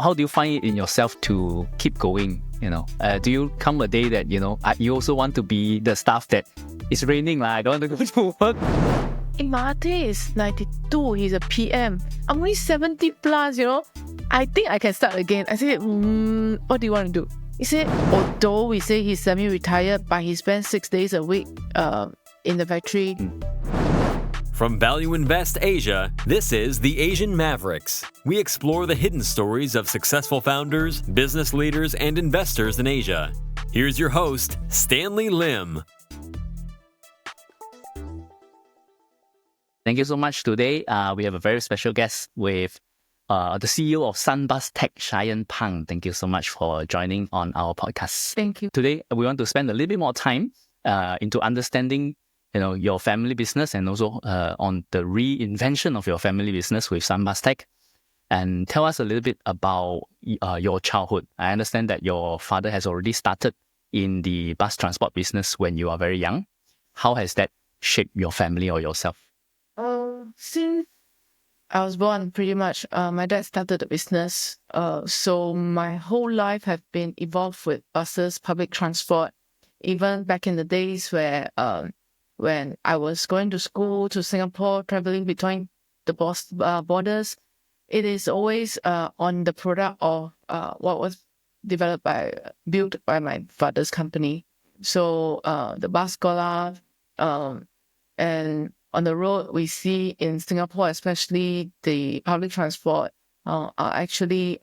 how do you find it in yourself to keep going? Do you come a day that, you also want to be the staff that it's raining, I don't want to go to work? Imate is 92, he's a PM. I'm only 70 plus, I think I can start again. I said, what do you want to do? He said, although we say he's semi-retired, but he spends 6 days a week in the factory. From Value Invest Asia, this is the Asian Mavericks. We explore the hidden stories of successful founders, business leaders, and investors in Asia. Here's your host, Stanley Lim. Thank you so much. Today, we have a very special guest with the CEO of Sunbus Tech, Shyan Phang. Thank you so much for joining on our podcast. Thank you. Today, we want to spend a little bit more time into understanding your family business and also on the reinvention of your family business with Sunbus Tech. And tell us a little bit about your childhood. I understand that your father has already started in the bus transport business when you are very young. How has that shaped your family or yourself? Since I was born, pretty much, my dad started the business. So my whole life have been involved with buses, public transport. Even back in the days where when I was going to school to Singapore, traveling between the borders, it is always on the product of what was built by my father's company. So the bus scholar, and on the road we see in Singapore, especially the public transport, are actually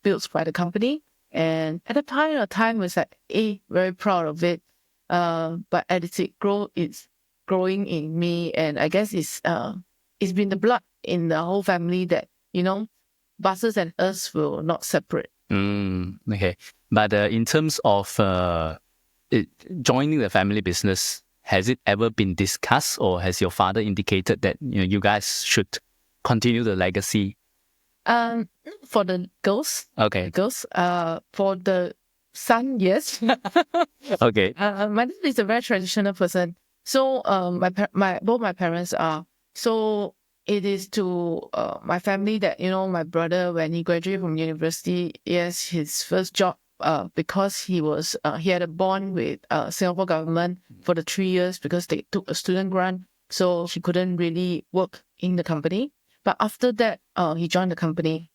built by the company. And at the point of time, was like, very proud of it. But as it's growing in me, and I guess it's been the blood in the whole family that, buses and us will not separate. Okay. But in terms of joining the family business, has it ever been discussed, or has your father indicated that you guys should continue the legacy? For the girls. Okay. For the son, yes. Okay. My dad is a very traditional person. So both my parents are. So it is to my family that, my brother, when he graduated from university, yes, his first job, because he had a bond with Singapore government for the 3 years because they took a student grant. So he couldn't really work in the company. But after that, he joined the company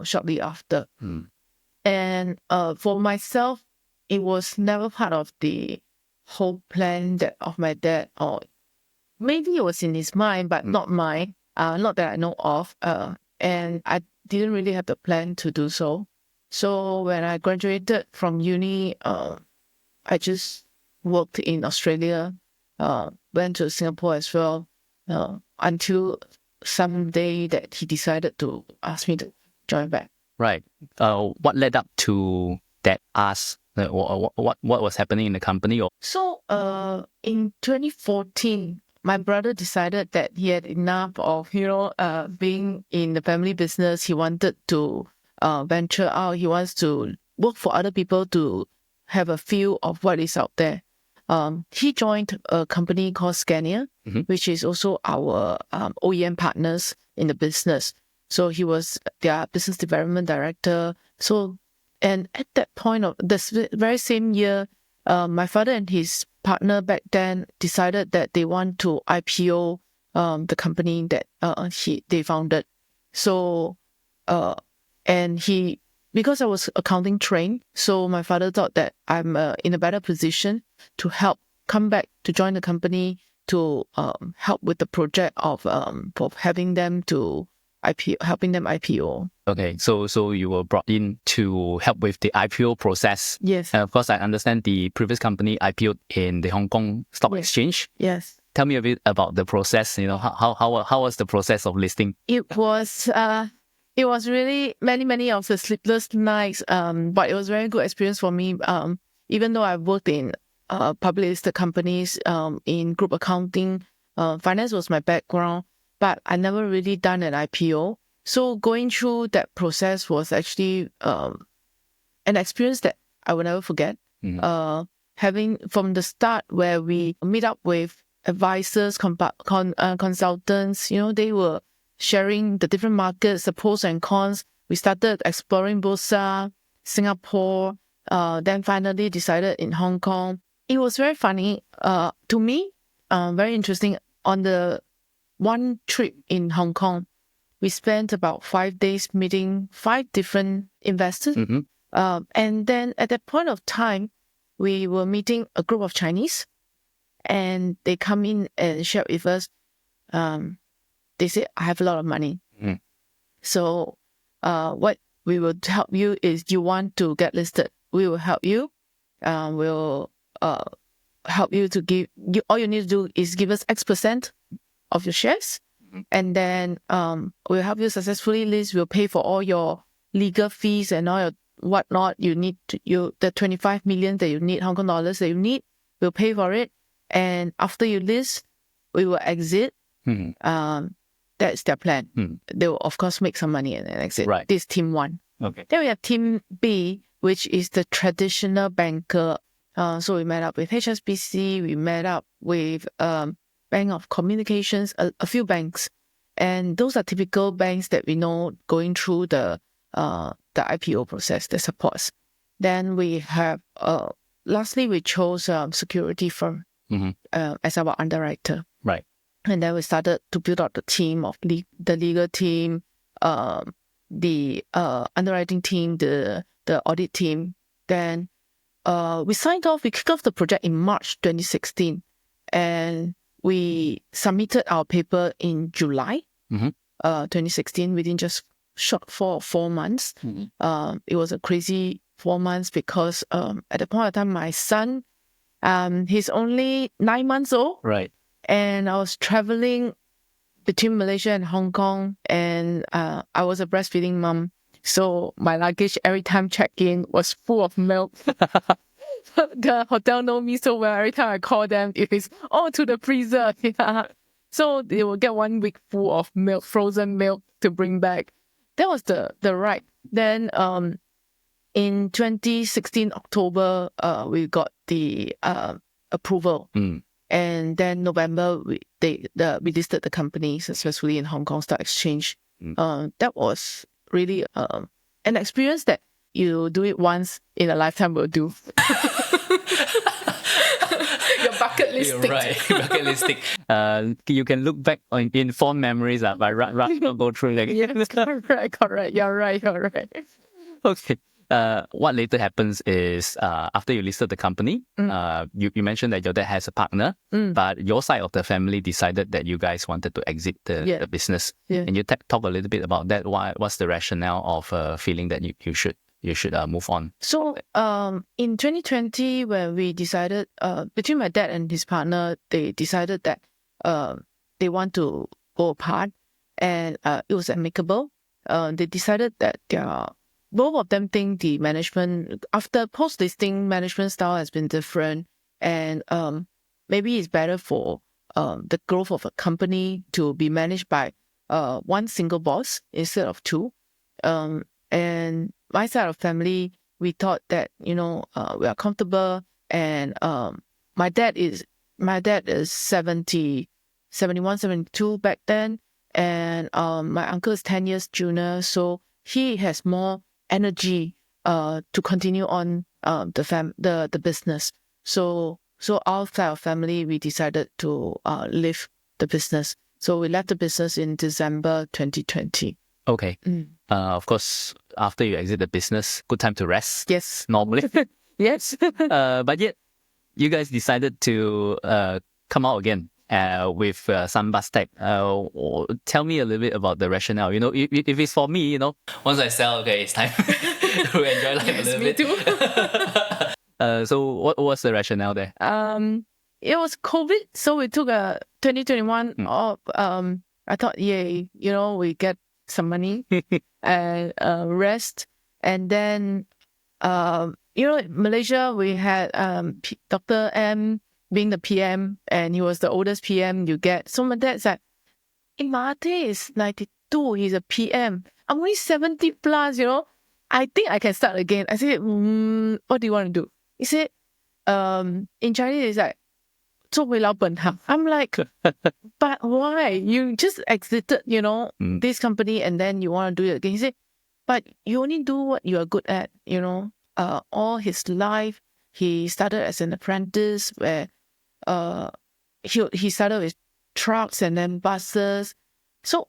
shortly after. And for myself, it was never part of the whole plan of my dad, or maybe it was in his mind, but not mine, not that I know of. And I didn't really have the plan to do so. So when I graduated from uni, I just worked in Australia, went to Singapore as well, until someday that he decided to ask me to join back. Right. What led up to that ask? What was happening in the company? So in 2014, my brother decided that he had enough of being in the family business. He wanted to venture out. He wants to work for other people to have a feel of what is out there. He joined a company called Scania, which is also our OEM partners in the business. So he was their business development director. And at that point of this very same year, my father and his partner back then decided that they want to IPO the company that they founded. So and because I was accounting trained, so my father thought that I'm in a better position to help come back to join the company to help with the project of having them to helping them IPO. Okay, so you were brought in to help with the IPO process. Yes. And of course, I understand the previous company IPO'd in the Hong Kong Stock Exchange. Yes. Tell me a bit about the process. How was the process of listing? It was really many of the sleepless nights. But it was a very good experience for me. Even though I worked in public listed companies, in group accounting, finance was my background, but I never really done an IPO. So going through that process was actually an experience that I will never forget. Having from the start where we meet up with advisors, consultants, they were sharing the different markets, the pros and cons, we started exploring Bursa, Singapore, then finally decided in Hong Kong. It was very funny to me, very interesting. On the one trip in Hong Kong, we spent about 5 days meeting 5 different investors. And then at that point of time, we were meeting a group of Chinese, and they come in and share with us. They say, I have a lot of money. So what we will help you is, you want to get listed, we will help you. We'll help you to give you, all you need to do is give us X% of your shares. And then we'll help you successfully list. We'll pay for all your legal fees and all your whatnot you need the 25 million that you need, Hong Kong dollars that you need, we'll pay for it. And after you list, we will exit. That's their plan. They will, of course, make some money and then exit. Right. This is team 1. Okay. Then we have team B, which is the traditional banker. So we met up with HSBC, we met up with Bank of Communications, a few banks. And those are typical banks that we know going through the IPO process that supports. Then we have, lastly, we chose security firm as our underwriter. Right. And then we started to build out the team of the legal team, the underwriting team, the audit team. Then we kicked off the project in March 2016. And we submitted our paper in July 2016, within just short 4 months. It was a crazy 4 months because at the point of time, my son, he's only 9 months old. Right. And I was traveling between Malaysia and Hong Kong, and I was a breastfeeding mom. So my luggage every time check-in was full of milk. The hotel know me so well. Every time I call them, if it's to the freezer. So they will get 1 week full of milk, frozen milk to bring back. That was the ride. Then in 2016 October, we got the approval. And then November, we listed the company successfully in Hong Kong Stock Exchange. That was really an experience that you do it once in a lifetime will do. Your bucket list You're ticked. right. Bucket list tick. You can look back in fond memories, but rather not go through like. Yes, correct. You're right. Okay. What later happens is after you listed the company, you mentioned that your dad has a partner, but your side of the family decided that you guys wanted to exit the business. Yeah. And you talk a little bit about that. What's the rationale of feeling that you should move on? So in 2020, when we decided, between my dad and his partner, they decided that they want to go apart, and it was amicable. They decided that both of them think the management, after post-listing, management style has been different, and maybe it's better for the growth of a company to be managed by one single boss instead of 2. And my side of family, we thought that, we are comfortable, and my dad is 71, 72 back then, and my uncle is 10 years junior, so he has more energy to continue on the business. So our side of family, we decided to leave the business. So we left the business in December 2020. Okay. Of course, after you exit the business, good time to rest. Yes. Normally. Yes. But yet, you guys decided to come out again with Sunbus Tech. Tell me a little bit about the rationale. If it's for me, once I sell, okay, it's time to enjoy life a little me bit. too. So what was the rationale there? It was COVID, so we took a 2021 off. I thought, yay, we get some money and rest. And then, Malaysia, we had Dr. M being the PM, and he was the oldest PM you get. So my dad's like, Mahathir is 92, he's a PM. I'm only 70 plus, I think I can start again. I said, what do you want to do? He said, in Chinese, it's like, 做回老本行. I'm like, but why? You just exited, this company, and then you want to do it again. He said, but you only do what you are good at, all his life, he started as an apprentice where he started with trucks and then buses. So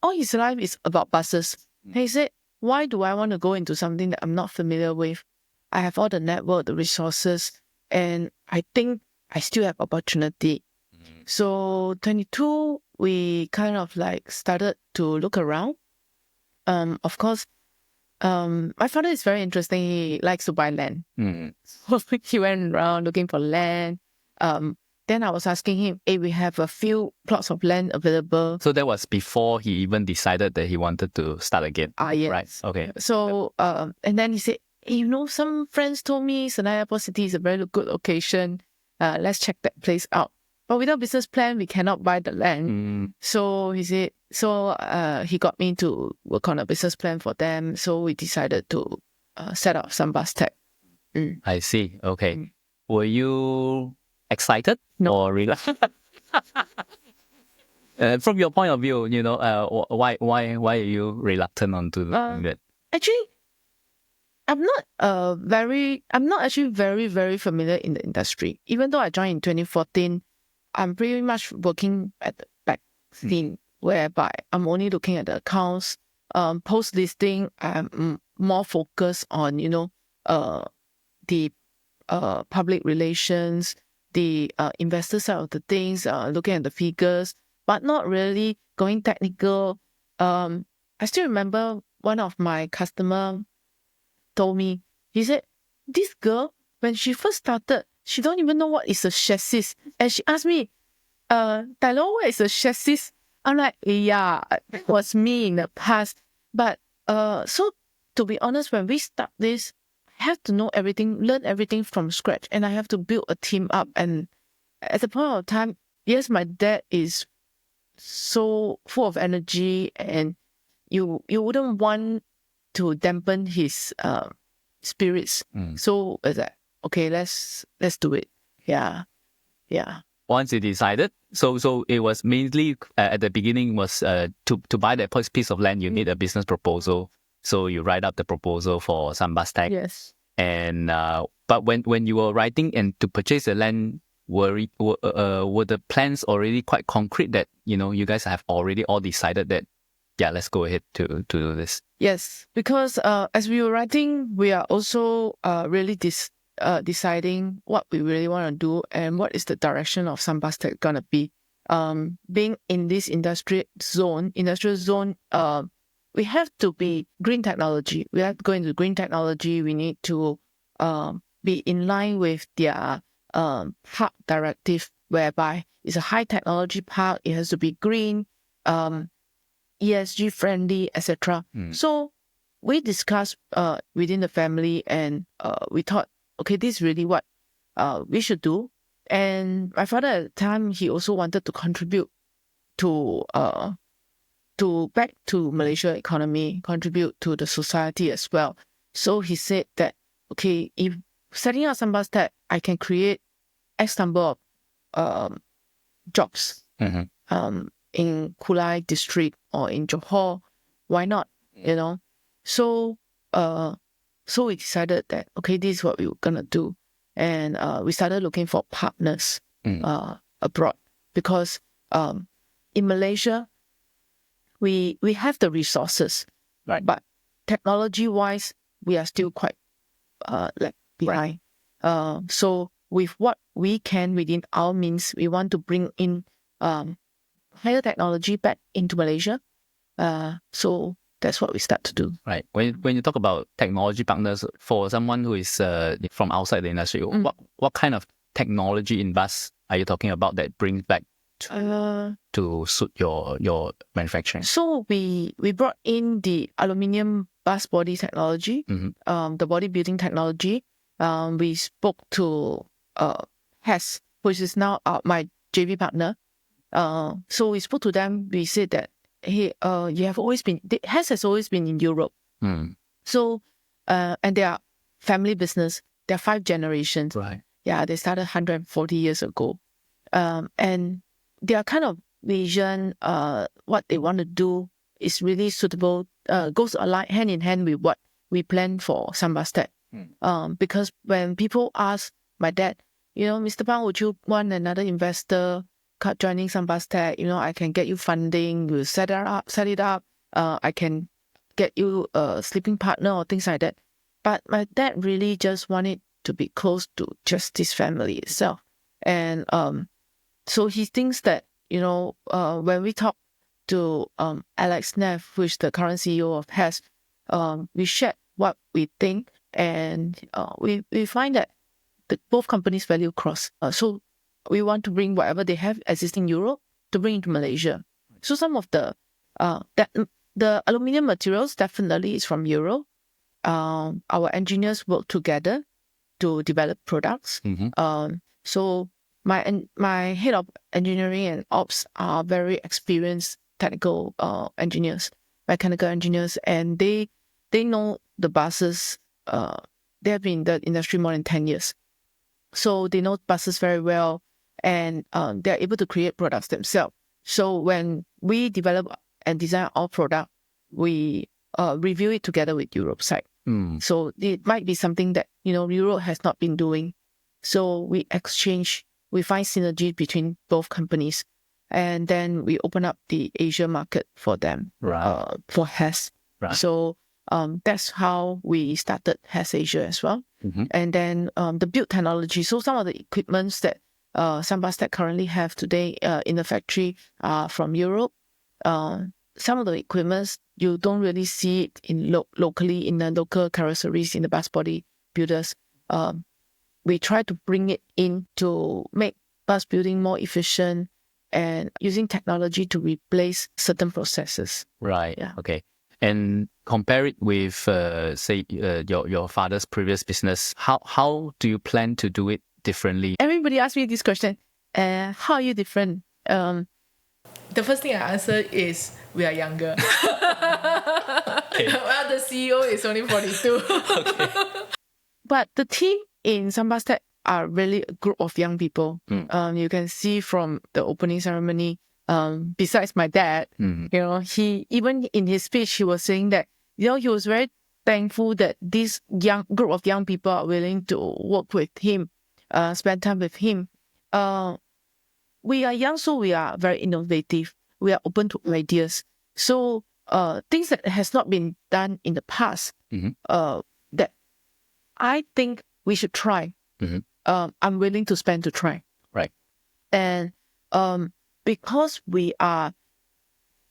all his life is about buses. He said, why do I want to go into something that I'm not familiar with? I have all the network, the resources, and I think I still have opportunity. So 22, we kind of like started to look around. Of course, my father is very interesting. He likes to buy land. So he went around looking for land. Then I was asking him, hey, we have a few plots of land available. So that was before he even decided that he wanted to start again. Yes. Right. Okay. So, and then he said, hey, some friends told me Senayan Airport City is a very good location. Let's check that place out. But without business plan, we cannot buy the land. So he said, he got me to work on a business plan for them. So we decided to set up some bus tech. I see. Okay. Were you excited? No. Or from your point of view, why are you reluctant onto doing that? Actually, I'm not actually very, very familiar in the industry. Even though I joined in 2014, I'm pretty much working at the back scene, whereby I'm only looking at the accounts. Post-listing, I'm more focused on, the public relations, the investor side of the things, looking at the figures, but not really going technical. I still remember one of my customer told me, he said, this girl, when she first started, she don't even know what is a chassis. And she asked me, Tai Lo, what is a chassis? I'm like, yeah, it was me in the past. But so to be honest, when we start this, I have to know everything, learn everything from scratch, and I have to build a team up. And at the point of time, yes, my dad is so full of energy, and you wouldn't want to dampen his spirits. So it's like, okay, let's do it. Yeah. Once you decided, so it was mainly at the beginning was to buy that piece of land, you need a business proposal. So you write up the proposal for some bus tech. Yes. And but when you were writing and to purchase the land, were the plans already quite concrete that you guys have already all decided that let's go ahead to do this? Yes, because as we were writing, we are also really deciding what we really want to do and what is the direction of some bus tech gonna be. Being in this industrial zone, we have to be green technology. We have to go into green technology. We need to be in line with their park directive, whereby it's a high technology park. It has to be green, ESG friendly, etc. So we discussed within the family, and we thought, okay, this is really what we should do. And my father at the time, he also wanted to contribute to back to Malaysia economy, contribute to the society as well. So he said that, okay, if setting up some bus tech, I can create X number of jobs in Kulai district or in Johor, why not? So we decided that, okay, this is what we were gonna do, and we started looking for partners abroad, because in Malaysia we have the resources, right? But technology wise, we are still quite behind. So with what we can within our means, we want to bring in higher technology back into Malaysia. So that's what we start to do. Right. When you talk about technology partners, for someone who is from outside the industry, what kind of technology in bus are you talking about that brings back to suit your manufacturing? So we brought in the aluminium bus body technology, the body building technology. We spoke to Hess, which is now my JV partner. So we spoke to them. We said that, hey, Hess has always been in Europe. So and they are family business. They are 5 generations. Right. Yeah, they started 140 years ago. And their kind of vision, what they want to do is really suitable goes hand in hand with what we plan for Sambastek. Because when people ask my dad, Mr. Phang, would you want another investor joining Sambastek? I can get you funding, we'll set it up. I can get you a sleeping partner or things like that. But my dad really just wanted to be close to just this family itself. And so he thinks that, when we talk to Alex Neff, who is the current CEO of Hess, we shared what we think, and we find that both companies value cross. So we want to bring whatever they have existing in Europe to bring into Malaysia. So some of the aluminium materials definitely is from Europe. Our engineers work together to develop products. So my head of engineering and ops are very experienced technical engineers, mechanical engineers, and they know the buses. They have been in the industry more than 10 years. So they know buses very well, and they're able to create products themselves. So when we develop and design our product, we review it together with Europe side. So it might be something that, Europe has not been doing. So we find synergy between both companies, and then we open up the Asia market for them, for Hess. Right. So that's how we started Hess Asia as well. And then the build technology. So some of the equipments that Sambastek currently have today in the factory are from Europe. Some of the equipments, you don't really see it in locally in the local carrosseries, in the bus body builders. We try to bring it in to make bus building more efficient and using technology to replace certain processes. Right. Yeah. Okay. And compare it with, say, your father's previous business. How do you plan to do it differently? Everybody asks me this question. How are you different? The first thing I answer is we are younger. Well, the CEO is only 42. But the team in Sambastek are really a group of young people. You can see from the opening ceremony, besides my dad, he, even in his speech, he was saying that, he was very thankful that this young group of young people are willing to work with him, spend time with him. We are young, so we are very innovative. We are open to ideas. So things that has not been done in the past, that I think we should try. I'm willing to spend to try. Right. And because we are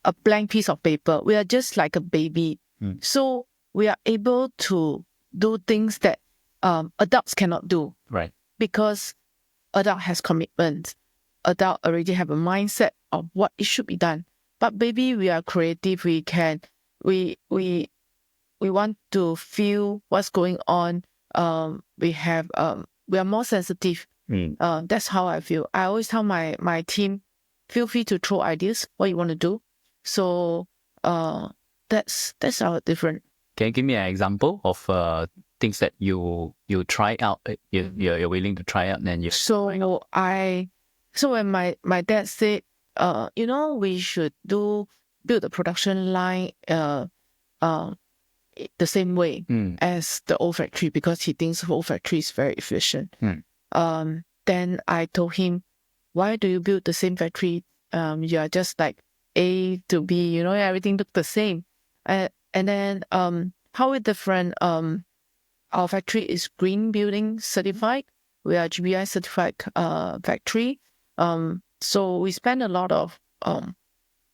a blank piece of paper, we are just like a baby. So we are able to do things that adults cannot do. Right. Because adult has commitment. Adult already have a mindset of what it should be done. But baby, we are creative. We want to feel what's going on. We are more sensitive. That's how I feel. I always tell my team, feel free to throw ideas, what you want to do. So that's our different. Can you give me an example of things that you try out? You're willing to try out, and you. So when my dad said, we should build the production line the same way as the old factory, because he thinks the old factory is very efficient. Then I told him, why do you build the same factory? You are just like A to B, everything look the same. And then how is different? Our factory is green building certified. We are GBI certified factory. So we spend a lot of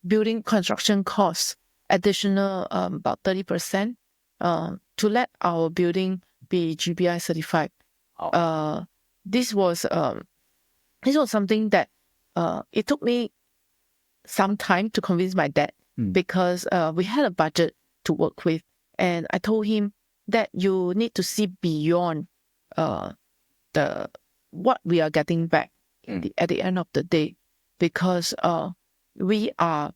building construction costs, additional about 30%, to let our building be GBI certified. This was something that it took me some time to convince my dad, because we had a budget to work with, and I told him that you need to see beyond what we are getting back at the end of the day, because we are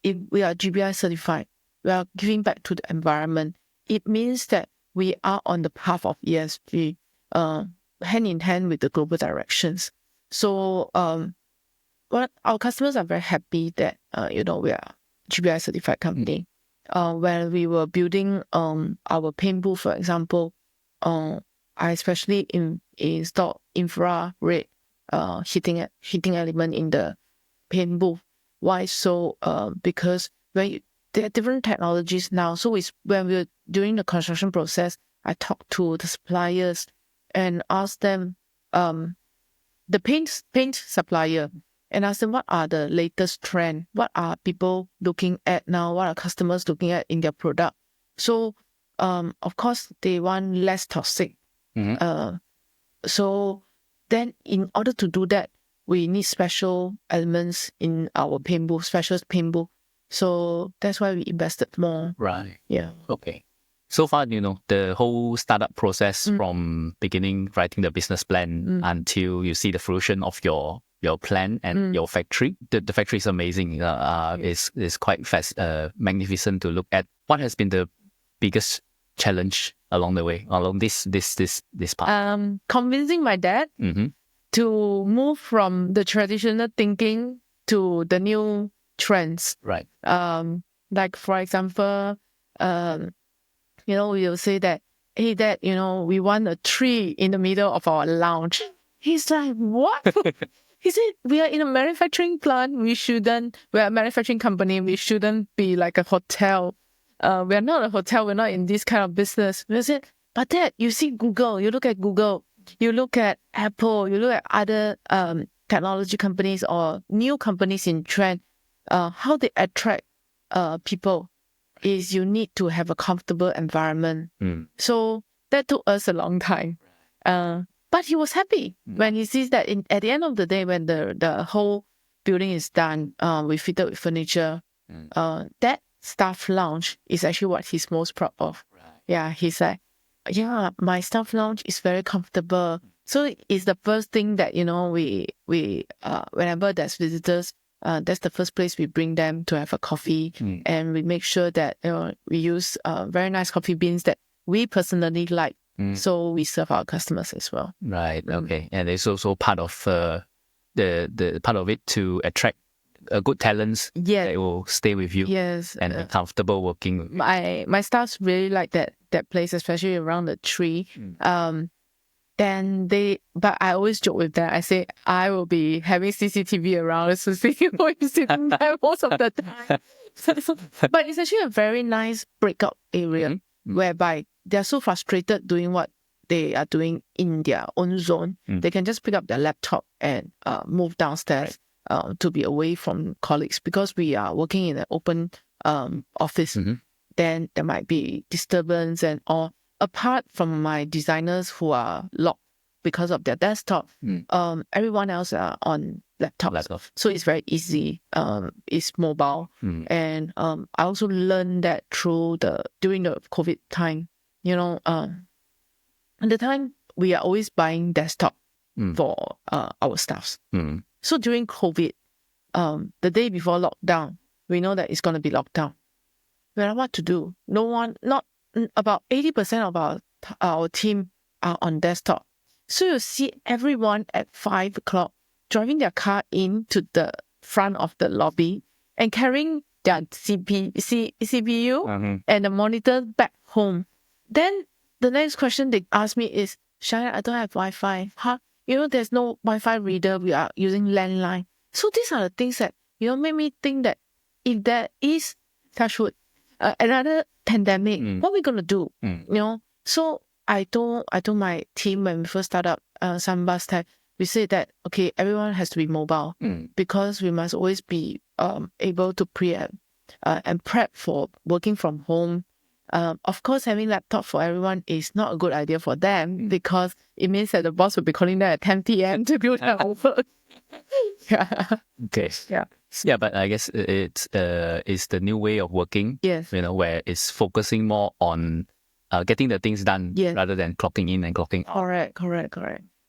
if we are GBI certified, we are giving back to the environment. It means that we are on the path of ESG, hand in hand with the global directions. So our customers are very happy that we are GBI certified company. when we were building our paint booth, for example, I especially installed infrared heating element in the paint booth. Why so? Because there are different technologies now. So when we're doing the construction process, I talk to the suppliers and ask them, the paint supplier, and ask them what are the latest trend, what are people looking at now, what are customers looking at in their product. So, of course, they want less toxic. So then in order to do that, we need special elements in our paint booth, special paint booth. So that's why we invested more. Right. Yeah. Okay. So far, the whole startup process from beginning writing the business plan until you see the fruition of your plan and your factory. The factory is amazing. It's quite magnificent to look at. What has been the biggest challenge along the way, along this part? Convincing my dad to move from the traditional thinking to the new trends. Right. Like for example, we will say that, hey, Dad, we want a tree in the middle of our lounge. He's like, what? He said, we are in a manufacturing plant. We're a manufacturing company. We shouldn't be like a hotel. We're not a hotel. We're not in this kind of business. We said, but Dad, you see Google. You look at Google. You look at Apple. You look at other technology companies or new companies in trend. How they attract people is you need to have a comfortable environment. So that took us a long time. But he was happy when he sees that at the end of the day, when the whole building is done, we fitted with furniture, that staff lounge is actually what he's most proud of. Right. Yeah, he's like, yeah, my staff lounge is very comfortable. So it's the first thing that, we whenever there's visitors, that's the first place we bring them to have a coffee, and we make sure that we use very nice coffee beans that we personally like. So we serve our customers as well. Right. Okay. And it's also part of the part of it to attract good talents that will stay with you. Yes. And be comfortable working. My staffs really like that place, especially around the tree. But I always joke with them. I say, I will be having CCTV around, so see who is sitting there most of the time. But it's actually a very nice breakout area whereby they're so frustrated doing what they are doing in their own zone. They can just pick up their laptop and move downstairs to be away from colleagues, because we are working in an open office. Then there might be disturbance and all. Apart from my designers who are locked because of their desktop, everyone else are on laptops. So it's very easy. It's mobile. And I also learned that during the COVID time, at the time, we are always buying desktop for our staffs. So during COVID, the day before lockdown, we know that it's going to be locked down. We don't know what to do. About 80% of our team are on desktop. So you see everyone at 5 o'clock driving their car into the front of the lobby and carrying their CPU and the monitor back home. Then the next question they ask me is, Shyan, I don't have Wi-Fi. There's no Wi-Fi reader. We are using landline. So these are the things that, made me think that if there is, touch wood, another pandemic, what are we going to do? So I told my team when we first started up Sunbus Tech, we said that, okay, everyone has to be mobile because we must always be able to preempt and prep for working from home. Of course, having laptop for everyone is not a good idea for them because it means that the boss will be calling them at 10 p.m. to build their work. Okay. Yeah, but I guess it's the new way of working. Yes. Where it's focusing more on getting the things done rather than clocking in and clocking out. Correct.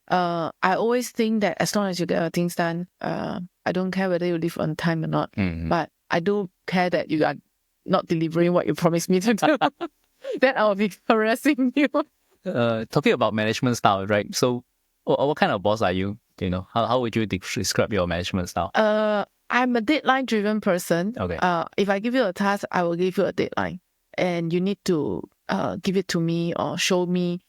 I always think that as long as you get your things done, I don't care whether you leave on time or not. But I do care that you are not delivering what you promised me to do. Then I'll be harassing you. Talking about management style, right? So, what kind of boss are you? How would you describe your management style? I'm a deadline-driven person. Okay. If I give you a task, I will give you a deadline, and you need to give it to me or show me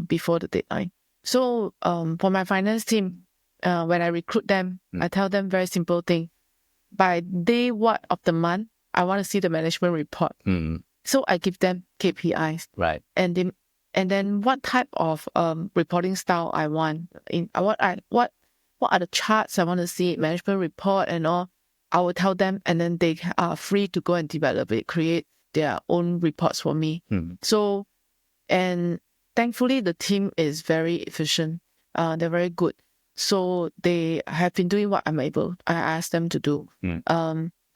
before the deadline. So for my finance team, when I recruit them, I tell them very simple thing. By day what of the month, I want to see the management report. So I give them KPIs. Right. And then what type of reporting style I want. What are the charts I want to see, management report and all. I will tell them, and then they are free to go and develop it, create their own reports for me. So, and thankfully the team is very efficient. They're very good. So they have been doing what I asked them to do.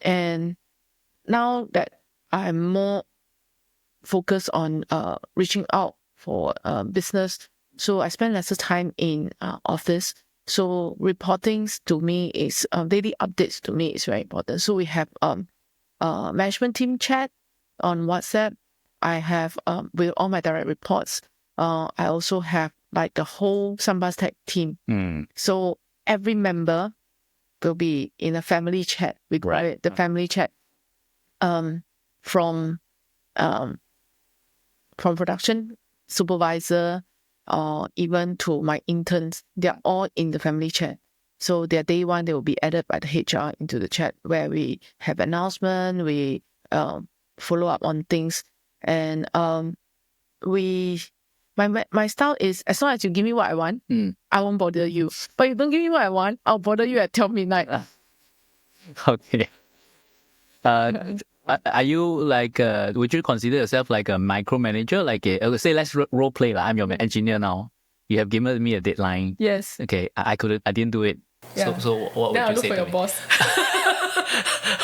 And now that I'm more focused on reaching out for business, so I spend lesser time in office. So reportings to me is daily updates to me is very important. So we have management team chat on WhatsApp. I have with all my direct reports. I also have like the whole Sambas Tech team. So every member will be in a family chat. We call it the family chat. From production supervisor or even to my interns, they're all in the family chat. So their day one, they will be added by the HR into the chat where we have announcement, we follow up on things, and my style is as long as you give me what I want, I won't bother you. But you don't give me what I want, I'll bother you at 12 midnight. Okay. Are you like, would you consider yourself like a micromanager? Like, say, let's role play. Like, I'm your engineer now. You have given me a deadline. Yes. Okay, I didn't do it. Yeah. So what Then would I'll you say look for to your me? boss.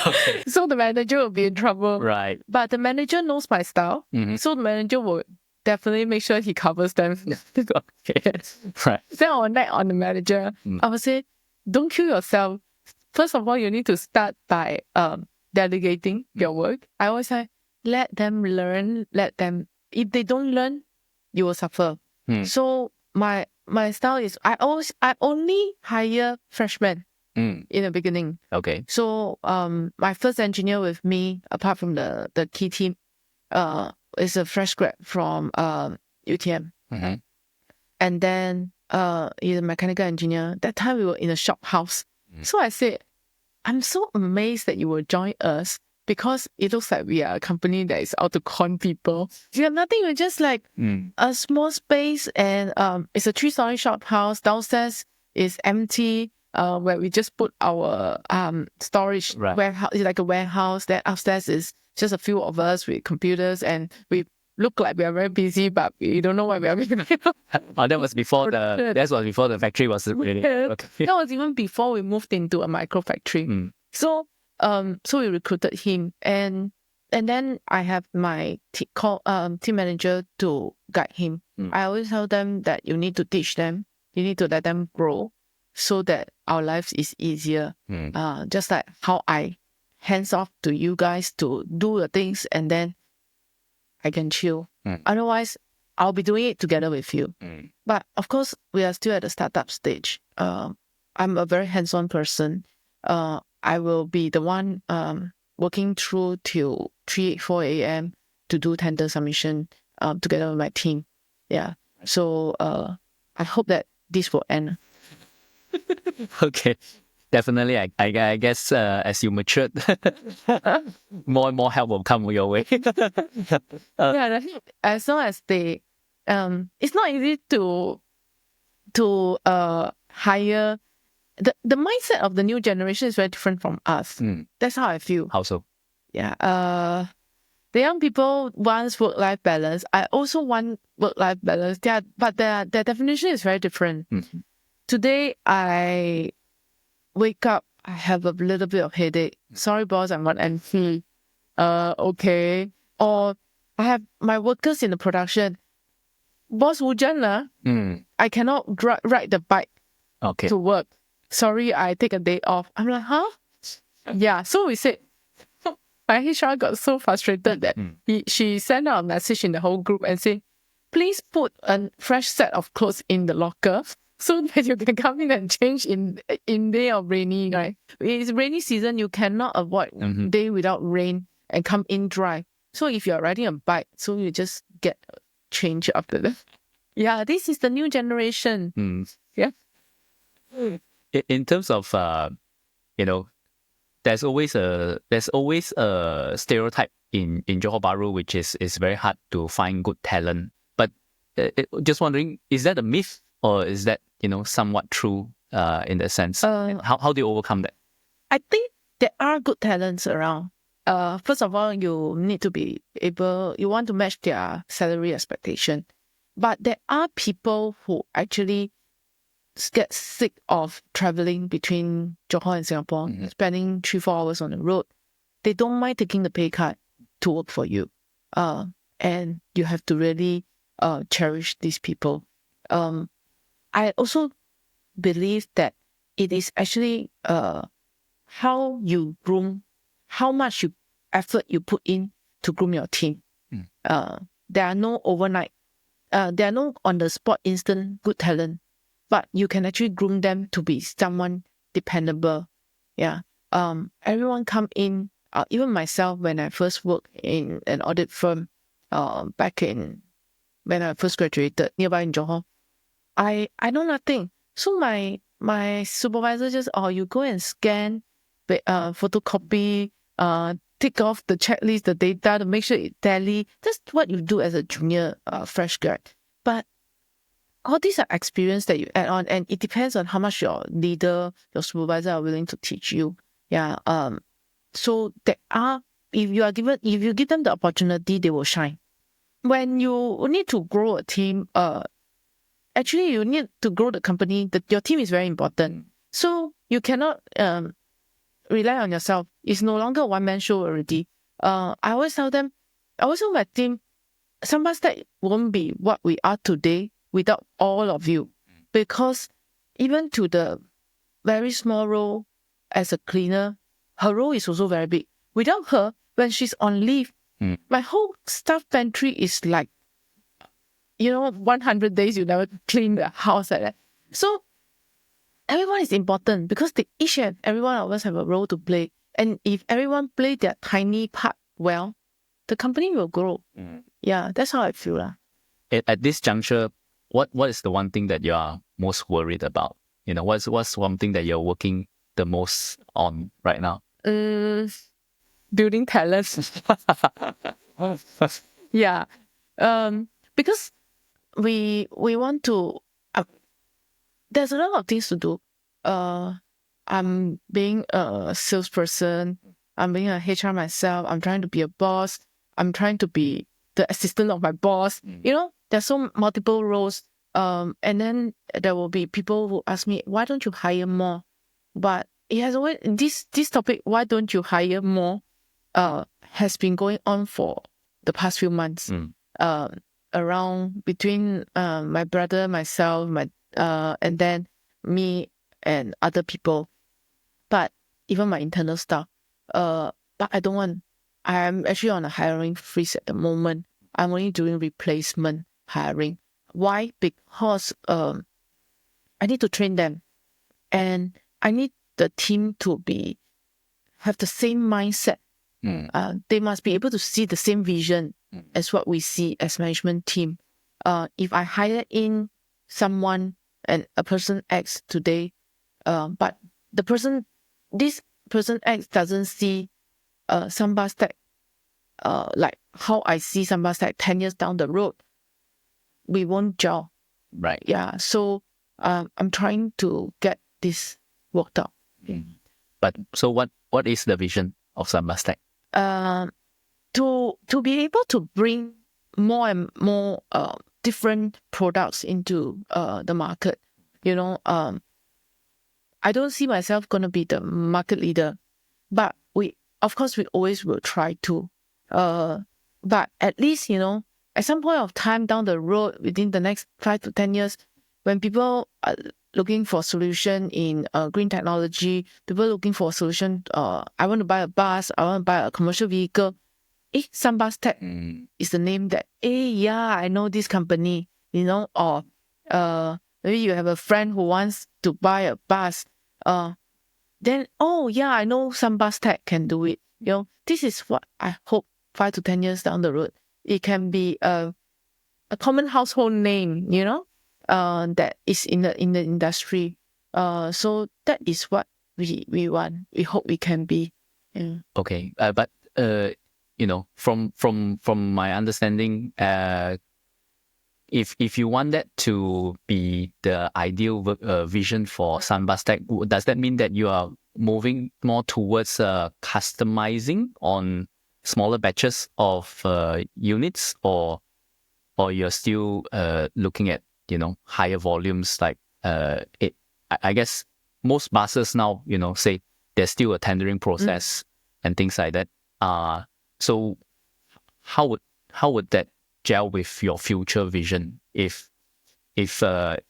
Okay. So the manager will be in trouble. Right. But the manager knows my style. So the manager will definitely make sure he covers them. Okay. Right. Then I will nag on the manager. I will say, don't kill yourself. First of all, you need to start by delegating your work. I always say, let them learn. If they don't learn, you will suffer. So my style is I only hire freshmen in the beginning. Okay. So my first engineer with me, apart from the key team, is a fresh grad from UTM. And then he's a mechanical engineer. That time we were in a shop house. So I said, I'm so amazed that you will join us because it looks like we are a company that is out to con people. We have nothing, we're just like a small space, and it's a 3-story shop house. Downstairs is empty, where we just put our storage warehouse. It's like a warehouse. Then upstairs is just a few of us with computers, and we look like we are very busy, but we don't know why we are busy. That was before the factory was really okay. That was even before we moved into a micro factory. So we recruited him, and then I have my team manager to guide him. I always tell them that you need to teach them, you need to let them grow, so that our lives is easier. Just like how I hands off to you guys to do the things, and then I can chill. Otherwise, I'll be doing it together with you. But of course, we are still at the startup stage. I'm a very hands-on person. I will be the one working through till 4 a.m. to do tender submission together with my team. Yeah. So I hope that this will end. Okay. Definitely, I guess as you matured, more and more help will come your way. I think as long as they, it's not easy to hire. The mindset of the new generation is very different from us. That's how I feel. How so? Yeah. The young people want work-life balance. I also want work-life balance. But their definition is very different. Today, I wake up, I have a little bit of headache. Sorry, boss, I'm on NP. Okay. Or I have my workers in the production. Boss, hujan lah. I cannot ride the bike to work. Sorry, I take a day off. I'm like, huh? Yeah. So we said, my HR got so frustrated that she sent out a message in the whole group and said, please put a fresh set of clothes in the locker so that you can come in and change in day of rainy, right? It's rainy season, you cannot avoid day without rain and come in dry. So if you're riding a bike, so you just get a change after that. Yeah, this is the new generation. Yeah. In terms of there's always a stereotype in Johor Bahru, which is very hard to find good talent. But just wondering, is that a myth or is that somewhat true in that sense? How do you overcome that? I think there are good talents around. First of all, you need to be able, you want to match their salary expectation. But there are people who actually get sick of traveling between Johor and Singapore, spending 3-4 hours on the road. They don't mind taking the pay cut to work for you. And you have to really cherish these people. I also believe that it is actually how you groom, how much effort you put in to groom your team. There are no overnight, there are no on-the-spot instant good talent, but you can actually groom them to be someone dependable. Yeah. Everyone come in, even myself, when I first worked in an audit firm, back in, when I first graduated nearby in Johor, I know nothing. So my supervisor just, you go and scan, photocopy, tick off the checklist, the data to make sure it tally. That's what you do as a junior, fresh grad. But all these are experience that you add on, and it depends on how much your leader, your supervisor are willing to teach you. Yeah. So there are, if you give them the opportunity, they will shine. When you need to grow a team, actually you need to grow the company. Your team is very important. So you cannot rely on yourself. It's no longer a one-man show already. I always tell my team, Sambas Tech won't be what we are today without all of you. Because even to the very small role as a cleaner, her role is also very big. Without her, when she's on leave, my whole staff pantry is like, 100 days you never clean the house like that. So everyone is important because each and every one of us have a role to play. And if everyone play their tiny part well, the company will grow. Yeah, that's how I feel. At this juncture, what is the one thing that you are most worried about? What's one thing that you're working the most on right now? Building talents. Yeah. Because we want to, there's a lot of things to do. I'm being a salesperson. I'm being a HR myself. I'm trying to be a boss. I'm trying to be the assistant of my boss. There's so multiple roles. And then there will be people who ask me, why don't you hire more? But it has always, this topic, why don't you hire more, has been going on for the past few months. Around between my brother, myself, and then me and other people. But even my internal staff. But I don't want. I'm actually on a hiring freeze at the moment. I'm only doing replacement hiring. Why? Because I need to train them, and I need the team to have the same mindset. They must be able to see the same vision as what we see as management team. If I hire in someone and a person X today, but this person X doesn't see Sambas Tech like how I see Sambas Tech 10 years down the road, we won't gel. Right. Yeah. So I'm trying to get this worked out. But so what is the vision of Sambas Tech? To be able to bring more and more different products into the market. I don't see myself going to be the market leader, but we always will try to. But at least, at some point of time down the road, within the next 5 to 10 years, when people are looking for a solution in green technology, people looking for a solution, I want to buy a bus, I want to buy a commercial vehicle. Sambas Tech is the name that, I know this company, or maybe you have a friend who wants to buy a bus, then, oh yeah, I know some bus tech can do it. This is what I hope 5 to 10 years down the road, it can be a common household name, that is in the industry. So that is what we want. We hope we can be. Yeah. Okay, but from my understanding, if you want that to be the ideal vision for Sunbus Tech, does that mean that you are moving more towards customizing on smaller batches of units, or you're still looking at higher volumes? Like I guess most buses now, say there's still a tendering process and things like that. So how would that gel with your future vision if the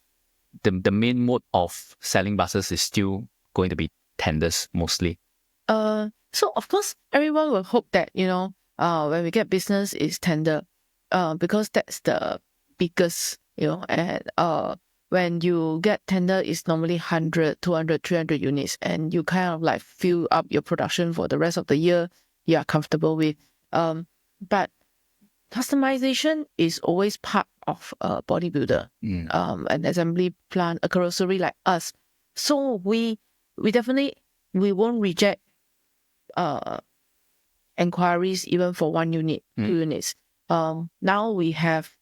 main mode of selling buses is still going to be tenders mostly? So of course everyone will hope that when we get business is tender, because that's the biggest, and when you get tender, it's normally 100, 200, 300 units, and you kind of like fill up your production for the rest of the year you are comfortable with. But customization is always part of a bodybuilder, an assembly plant, a carrossery like us. So we definitely, we won't reject inquiries even for 1 unit, 2 units. Now we have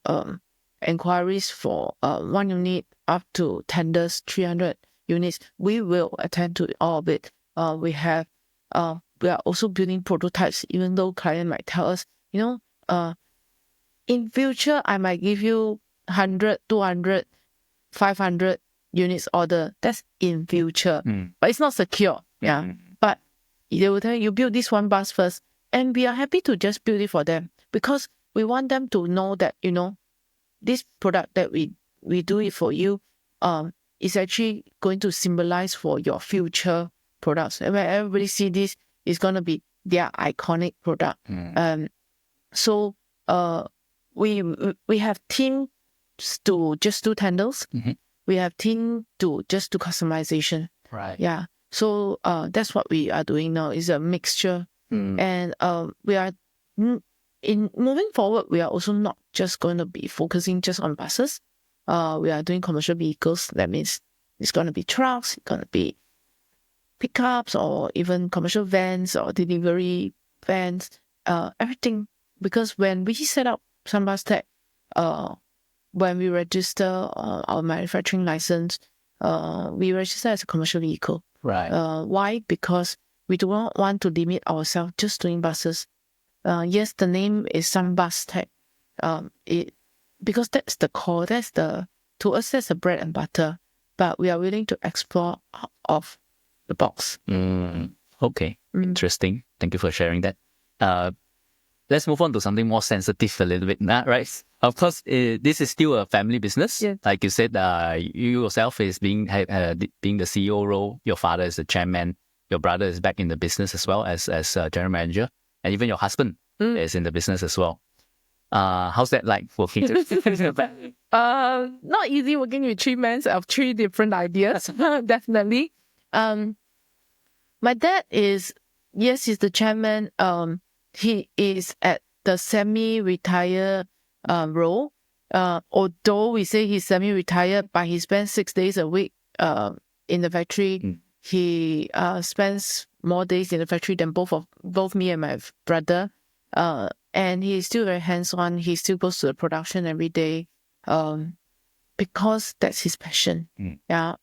inquiries for 1 unit up to tenders 300 units. We will attend to all of it. We are also building prototypes, even though client might tell us, in future I might give you 100, 200, 500 units order. That's in future, but it's not secure. Yeah, but they will tell you build this 1 bus first, and we are happy to just build it for them, because we want them to know that this product that we do it for you is actually going to symbolize for your future products. And when everybody see this, it's going to be their iconic product. So we have teams to just do tenders. We have team to just do customization. Right. Yeah. So that's what we are doing now, is a mixture. And we are in moving forward, we are also not just going to be focusing just on buses. We are doing commercial vehicles. That means it's going to be trucks, it's going to be pickups, or even commercial vans or delivery vans, everything. Because when we set up Sunbus Tech, when we register our manufacturing license, we register as a commercial vehicle. Right. Why? Because we do not want to limit ourselves just doing buses. Yes, the name is Sunbus Tech. Because that's the core, to us, that's the bread and butter. But we are willing to explore out of the box. Okay, interesting. Thank you for sharing that. Let's move on to something more sensitive a little bit, right? Of course, this is still a family business. Yeah. Like you said, you yourself is being the CEO role. Your father is the chairman. Your brother is back in the business as well as general manager, and even your husband is in the business as well. How's that like working? Not easy working with 3 men of 3 different ideas. Definitely. My dad is, yes, he's the chairman. He is at the semi-retired role. Although we say he's semi-retired, but he spends 6 days a week in the factory. He spends more days in the factory than both me and my brother. And he's still very hands-on. He still goes to the production every day, because that's his passion. Yeah.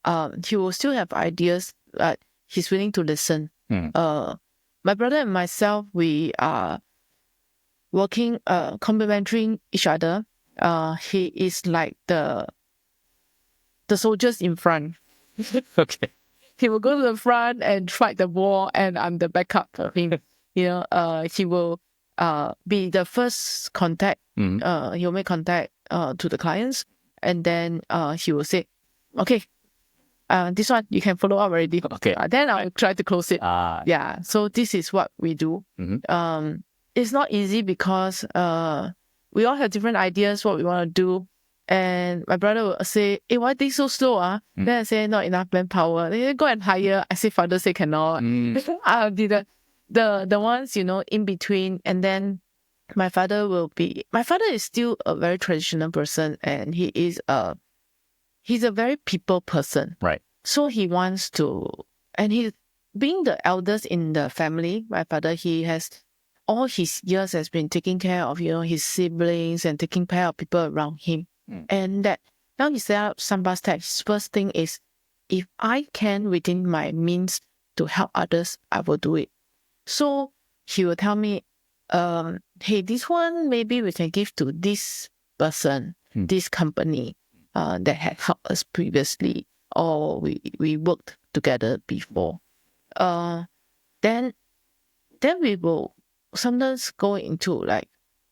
He will still have ideas, but he's willing to listen. My brother and myself, we are working, complementing each other. He is like the soldiers in front. Okay. He will go to the front and fight the war, and I'm the backup for him. He will be the first contact. He'll make contact to the clients, and then he will say, okay, this one you can follow up already. Okay. Then I'll try to close it. Yeah. So this is what we do. It's not easy because we all have different ideas what we want to do. And my brother will say, hey, why things so slow? Then I say, not enough manpower. Then go and hire. I say, father say cannot. I'll be the ones, in between. And then my father is still a very traditional person, and he's a very people person. Right. So he wants to, and he, being the eldest in the family, my father, he has, all his years has been taking care of, his siblings and taking care of people around him. And that now he set up Sambas Tech. His first thing is, if I can within my means to help others, I will do it. So he will tell me, hey, this one maybe we can give to this person, this company that had helped us previously, or we worked together before. Then we will sometimes go into like,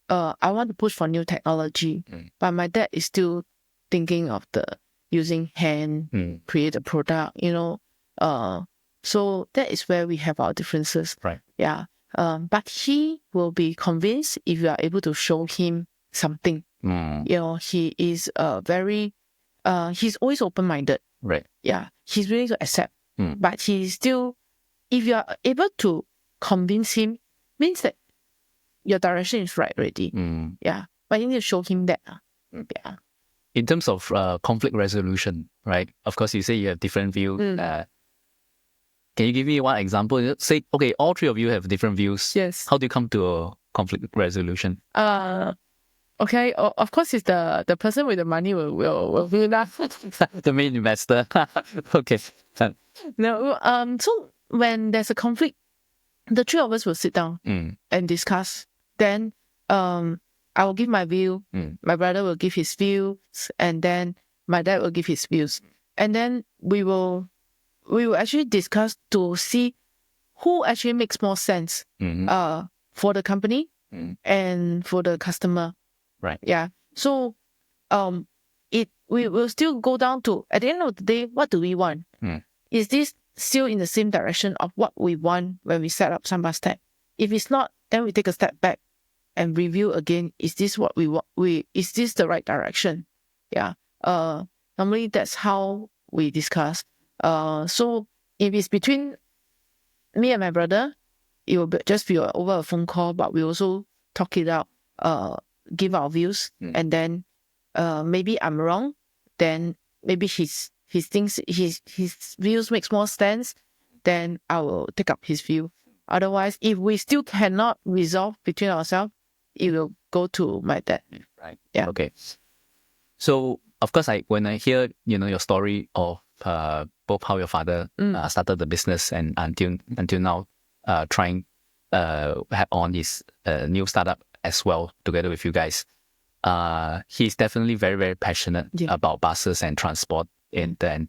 I want to push for new technology, but my dad is still thinking of the using hand, create a product, so that is where we have our differences. Right. Yeah. But he will be convinced if you are able to show him something. He is he's always open-minded. Right. Yeah. He's willing to accept. But he's still, if you are able to convince him, means that your direction is right already. Yeah. But you need to show him that. Yeah. In terms of conflict resolution, right? Of course, you say you have different views. Can you give me one example? Say, okay, all three of you have different views. Yes. How do you come to a conflict resolution? Okay. Of course, it's the person with the money will do that. The main investor. Okay. No. So when there's a conflict, the three of us will sit down and discuss. Then I will give my view. My brother will give his views, and then my dad will give his views. And then we will actually discuss to see who actually makes more sense for the company and for the customer. Right. Yeah. So we will still go down to, at the end of the day, what do we want? Is this still in the same direction of what we want when we set up Sambas Tech? If it's not, then we take a step back and review again. Is this what we want? Is this the right direction? Yeah. Normally that's how we discuss. So if it's between me and my brother, it will just be over a phone call, but we also talk it out, give our views, and then maybe I'm wrong, then maybe his views makes more sense, then I will take up his view. Otherwise, if we still cannot resolve between ourselves, it will go to my dad. Right. Yeah. Okay. So of course, when I hear your story of both how your father started the business and until now trying have on his new startup as well together with you guys, he's definitely very, very passionate about buses and transport in the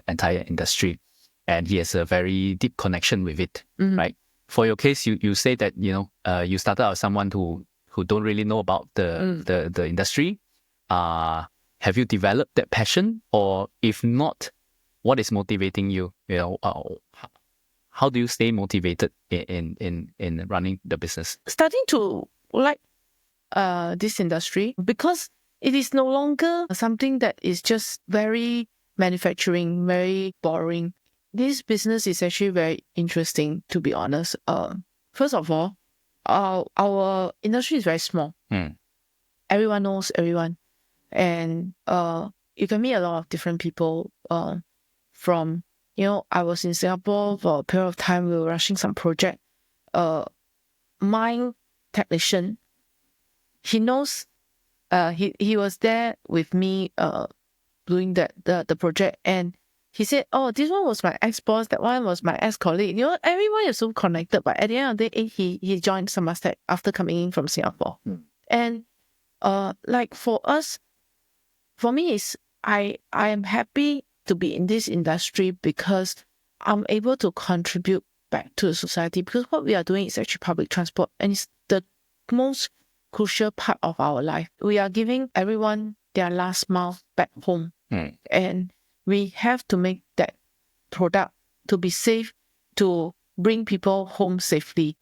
entire industry, and he has a very deep connection with it. Right. For your case, you say that you started out as someone who don't really know about the industry. Have you developed that passion, or if not, what is motivating you? How do you stay motivated in running the business? Starting to like this industry because it is no longer something that is just very manufacturing, very boring. This business is actually very interesting, to be honest. First of all, our industry is very small. Everyone knows everyone. And you can meet a lot of different people from, I was in Singapore for a period of time. We were rushing some project. My technician, he knows, he was there with me doing the project, and he said, oh, this one was my ex-boss, that one was my ex-colleague. Everyone is so connected, but at the end of the day, he joined Sambas Tech after coming in from Singapore. And like for us, for me, I am happy to be in this industry because I'm able to contribute back to the society, because what we are doing is actually public transport, and it's the most crucial part of our life. We are giving everyone their last mile back home, and we have to make that product to be safe, to bring people home safely.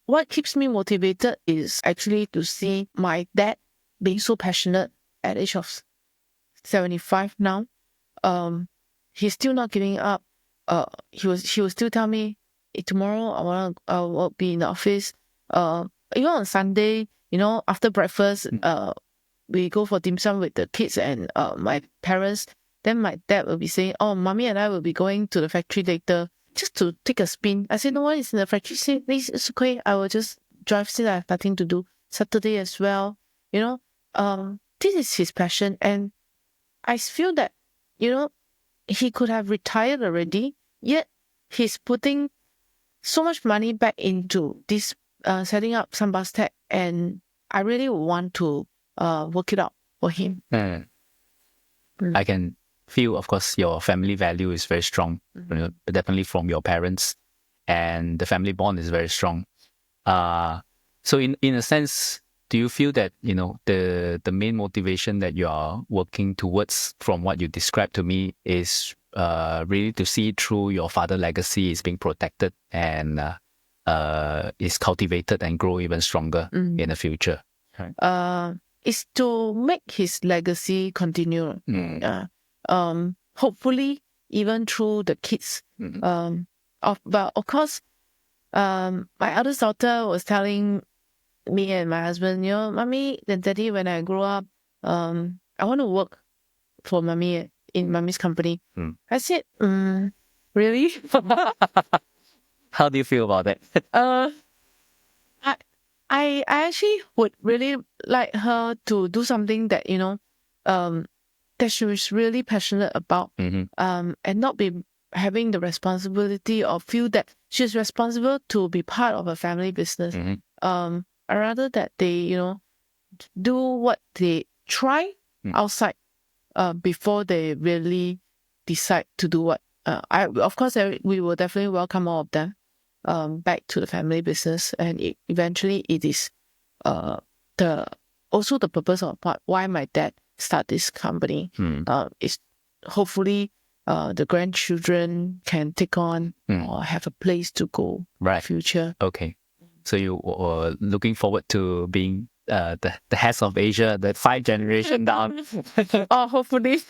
What keeps me motivated is actually to see my dad being so passionate at age of 75 now, he's still not giving up. He will still tell me, tomorrow I will be in the office. Even on Sunday, after breakfast, we go for dim sum with the kids and my parents. Then my dad will be saying, "Oh, mommy and I will be going to the factory later just to take a spin." I said, "No one is in the factory. Say, please, it's okay. I will just drive since I have nothing to do. Saturday as well. This is his passion, and I feel that he could have retired already, yet he's putting so much money back into this setting up Sambas Tech, and I really want to work it out for him." I can feel, of course, your family value is very strong, definitely from your parents, and the family bond is very strong. So in a sense, do you feel that the main motivation that you are working towards, from what you described to me, is really to see through your father legacy is being protected and is cultivated and grow even stronger in the future? Is to make his legacy continue. Hopefully, even through the kids. But of course, my eldest daughter was telling me and my husband, "Mommy and Daddy, when I grow up, I want to work for Mommy in Mommy's company." I said, "Really?" How do you feel about that? I actually would really like her to do something that that she was really passionate about, and not be having the responsibility or feel that she's responsible to be part of a family business. Rather that they do what they try outside before they really decide to do what. Of course, we will definitely welcome all of them back to the family business, and eventually it is also the purpose of why my dad start this company. Is hopefully the grandchildren can take on or have a place to go in the future. Okay, so you were looking forward to being the heads of Asia, the 5th generation down. Hopefully.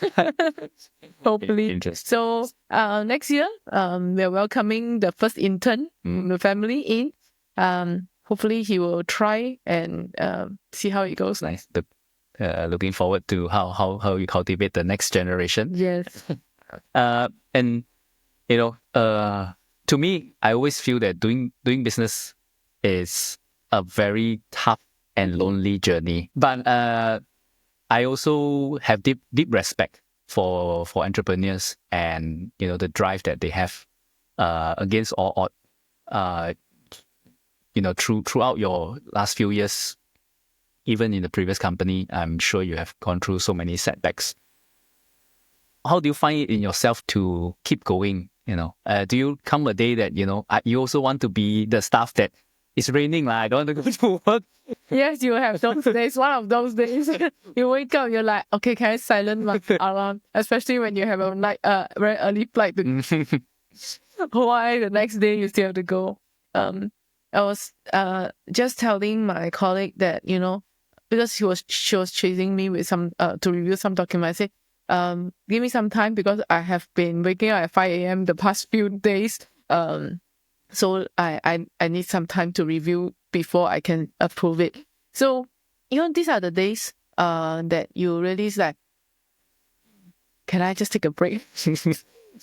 Hopefully. Interesting. So next year, we're welcoming the first intern from the family in. Hopefully he will try and see how it goes. Nice. Looking forward to how you cultivate the next generation. Yes. And to me, I always feel that doing business is a very tough and lonely journey. But I also have deep respect for entrepreneurs and the drive that they have against all odds. Throughout your last few years, even in the previous company, I'm sure you have gone through so many setbacks. How do you find it in yourself to keep going? Do you come a day that you also want to be the staff that it's raining, I don't want to go to work? Yes, you have those days. One of those days, you wake up, you're like, okay, can I silence my alarm? Especially when you have a very early flight. Why the next day you still have to go? I was just telling my colleague that because she was chasing me with some to review some documents. I said, give me some time because I have been waking up at 5 a.m. the past few days. So I need some time to review before I can approve it. So, these are the days that you really like, can I just take a break?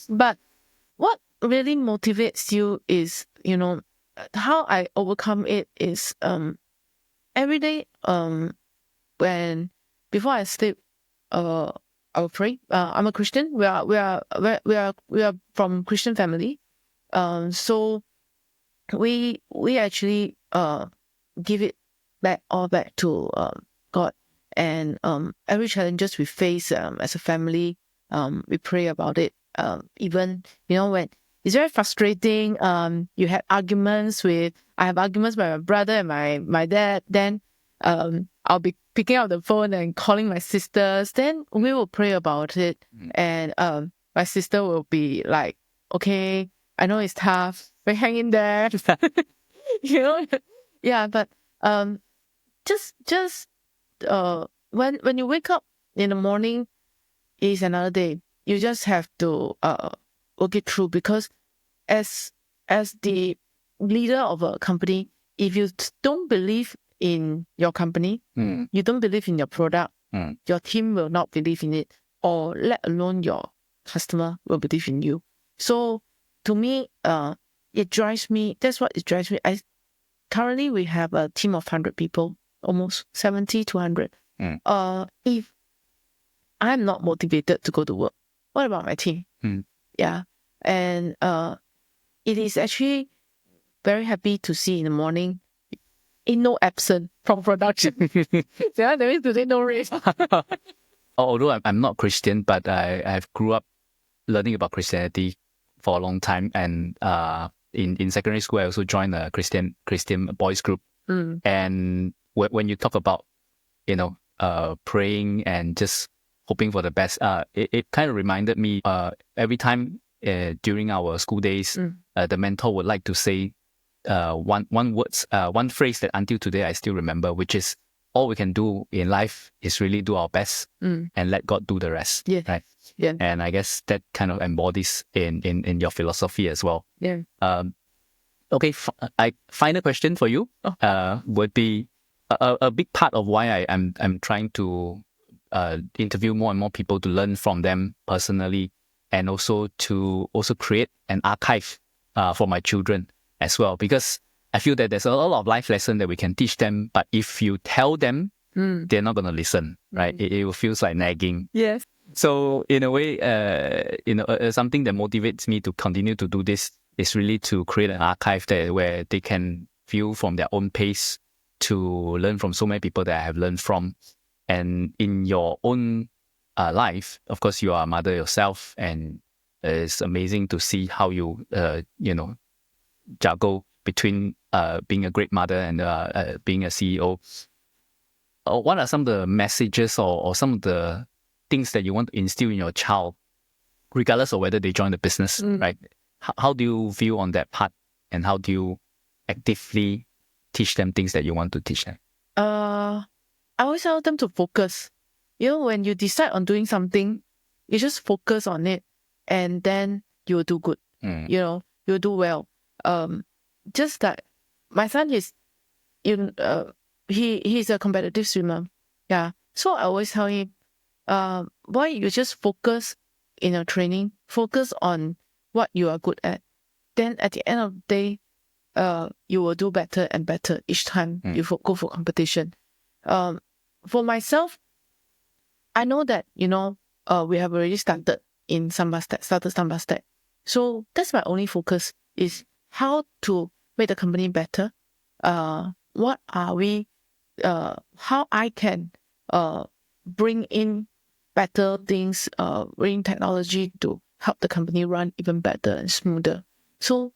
But what really motivates you is, how I overcome it is every day when before I sleep, I will pray. I'm a Christian. We are from Christian family. So we actually give it all back to God, and every challenges we face as a family, we pray about it. Even when it's very frustrating, you had arguments I have arguments with my brother and my dad. Then I'll be picking up the phone and calling my sisters. Then we will pray about it, and my sister will be like, "Okay, I know it's tough, but hang in there." Yeah. But just when you wake up in the morning is another day. You just have to work it through, because as the leader of a company, if you don't believe in your company, you don't believe in your product, your team will not believe in it, or let alone your customer will believe in you. So to me, it drives me. That's what it drives me. Currently we have a team of 100 people, almost 70 to 100. If I'm not motivated to go to work, what about my team? Yeah. And it is actually very happy to see in the morning, ain't no absent from production. Yeah, that means today no race. Although I'm not Christian, but I've grew up learning about Christianity for a long time. And in secondary school, I also joined a Christian boys group. And when you talk about, praying and just hoping for the best, it kind of reminded me every time during our school days, the mentor would like to say one phrase that until today I still remember, which is, all we can do in life is really do our best and let God do the rest. Yeah. Right. Yeah. And I guess that kind of embodies in your philosophy as well. Yeah. Okay. Final question for you would be a big part of why I'm trying to interview more and more people to learn from them personally, and also to create an archive for my children as well, because I feel that there's a lot of life lessons that we can teach them, but if you tell them, they're not going to listen, right? It feels like nagging. Yes. So in a way, something that motivates me to continue to do this is really to create an archive where they can feel from their own pace, to learn from so many people that I have learned from. And in your own life, of course, you are a mother yourself, and it's amazing to see how you, juggle between being a great mother and being a CEO. What are some of the messages or some of the things that you want to instill in your child, regardless of whether they join the business, right? How do you view on that part, and how do you actively teach them things that you want to teach them? I always tell them to focus. When you decide on doing something, you just focus on it, and then you will do good. You'll do well. Just like my son is, he's a competitive swimmer. Yeah. So I always tell him, why you just focus in your training, focus on what you are good at. Then at the end of the day, you will do better and better each time you go for competition. For myself, I know that, we have already started in Samba Stack. So that's my only focus, is how to make the company better. What are we, how I can bring in better things, bring technology to help the company run even better and smoother. So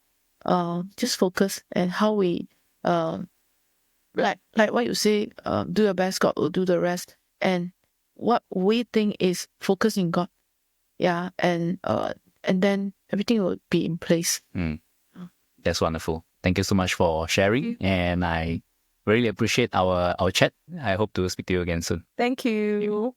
just focus, and how we, like what you say, do your best, God will do the rest. And what we think is focus in God. Yeah. And then everything will be in place. That's wonderful. Thank you so much for sharing. And I really appreciate our chat. I hope to speak to you again soon. Thank you.